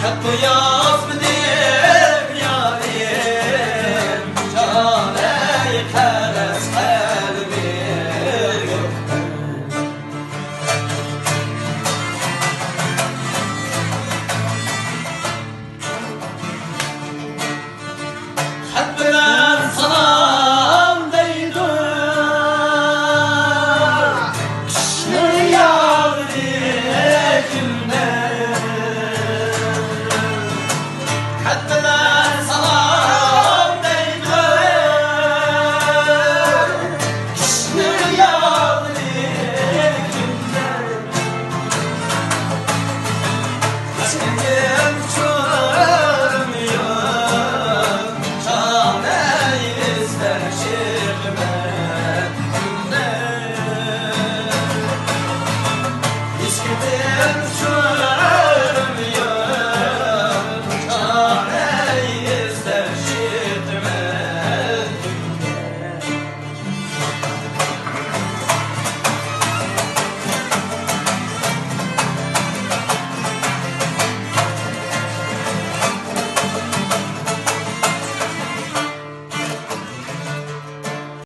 Hakkı yazmadım yarim, cane heves kalbi hep bilen salam deydi, kışlı yağdı günler. Hep bilen salam deydi, kışlı yağdı günler. Sevgim çok